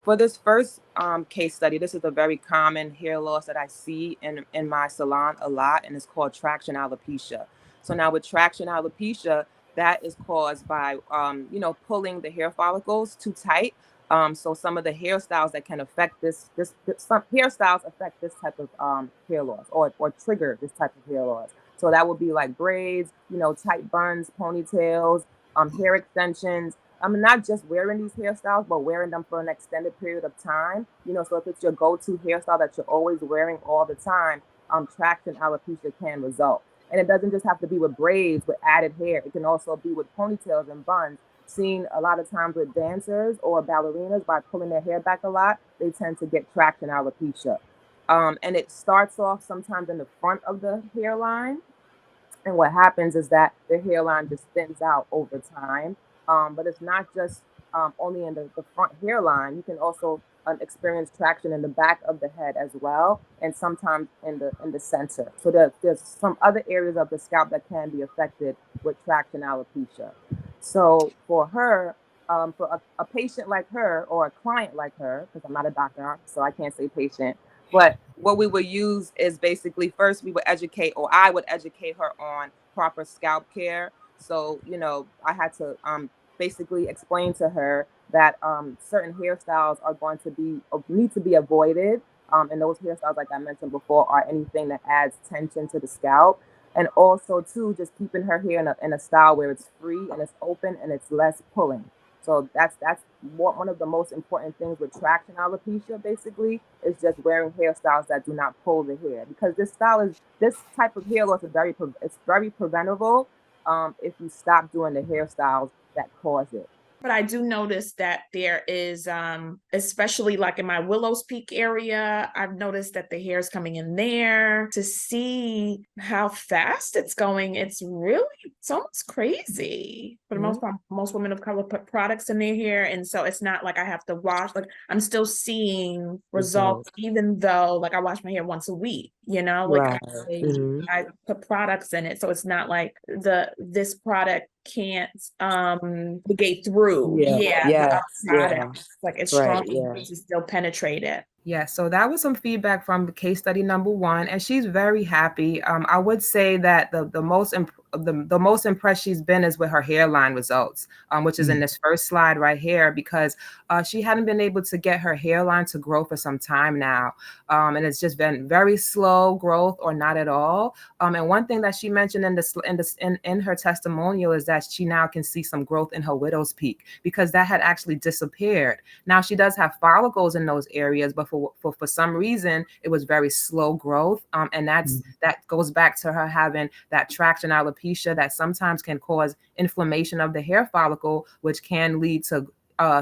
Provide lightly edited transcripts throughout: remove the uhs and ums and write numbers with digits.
For this first case study, this is a very common hair loss that I see in my salon a lot, and it's called traction alopecia. So now with traction alopecia, that is caused by, pulling the hair follicles too tight. So some of the hairstyles that can affect some hairstyles affect this type of hair loss, or trigger this type of hair loss. So that would be like braids, tight buns, ponytails, hair extensions. Not just wearing these hairstyles, but wearing them for an extended period of time. So if it's your go-to hairstyle that you're always wearing all the time, traction alopecia can result. And it doesn't just have to be with braids, with added hair. It can also be with ponytails and buns. Seen a lot of times with dancers or ballerinas, by pulling their hair back a lot, they tend to get traction alopecia. And it starts off sometimes in the front of the hairline. And what happens is that the hairline just thins out over time. But it's not just only in the front hairline. You can also experience traction in the back of the head as well, and sometimes in the center. So there's some other areas of the scalp that can be affected with traction alopecia. So for her, for a patient like her, or a client like her, because I'm not a doctor, so I can't say patient, but what we would use is basically, first we would educate, or I would educate her on proper scalp care. So, I had to basically explain to her that certain hairstyles are going to need to be avoided. And those hairstyles, like I mentioned before, are anything that adds tension to the scalp. And also, too, just keeping her hair in a style where it's free and it's open and it's less pulling. So that's one of the most important things with traction alopecia, basically, is just wearing hairstyles that do not pull the hair, because this type of hair loss is it's very preventable if you stop doing the hairstyles that cause it. But I do notice that there is, especially like in my Willows Peak area, I've noticed that the hair is coming in there. To see how fast it's going, it's almost crazy. For the most part, most women of color put products in their hair. And so it's not like I have to wash, like I'm still seeing results, even though like I wash my hair once a week, Right. I put products in it. So it's not like this product can't negate through the other products. Like it's strong to still penetrate it. Yeah, so that was some feedback from case study number one, and she's very happy. I would say that the most impressed she's been is with her hairline results, which is in this first slide right here, because she hadn't been able to get her hairline to grow for some time now, and it's just been very slow growth or not at all. And one thing that she mentioned in her testimonial is that she now can see some growth in her widow's peak, because that had actually disappeared. Now she does have follicles in those areas, but for some reason it was very slow growth, and that goes back to her having that traction alopecia that sometimes can cause inflammation of the hair follicle, which can lead to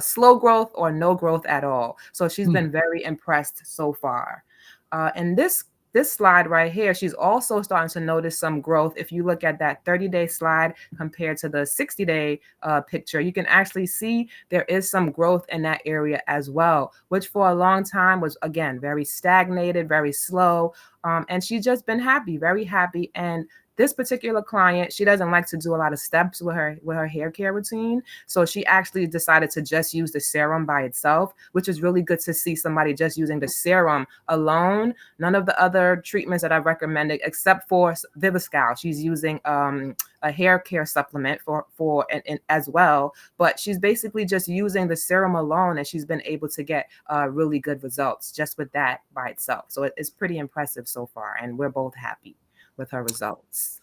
slow growth or no growth at all. So she's been very impressed so far. And this slide right here, she's also starting to notice some growth. If you look at that 30-day slide compared to the 60-day picture, you can actually see there is some growth in that area as well, which for a long time was, again, very stagnated, very slow. And she's just been happy, very happy. And this particular client, she doesn't like to do a lot of steps with her hair care routine. So she actually decided to just use the serum by itself, which is really good to see somebody just using the serum alone. None of the other treatments that I've recommended, except for Viviscal. She's using a hair care supplement for and as well, but she's basically just using the serum alone, and she's been able to get really good results just with that by itself. So it's pretty impressive so far, and we're both happy with her results.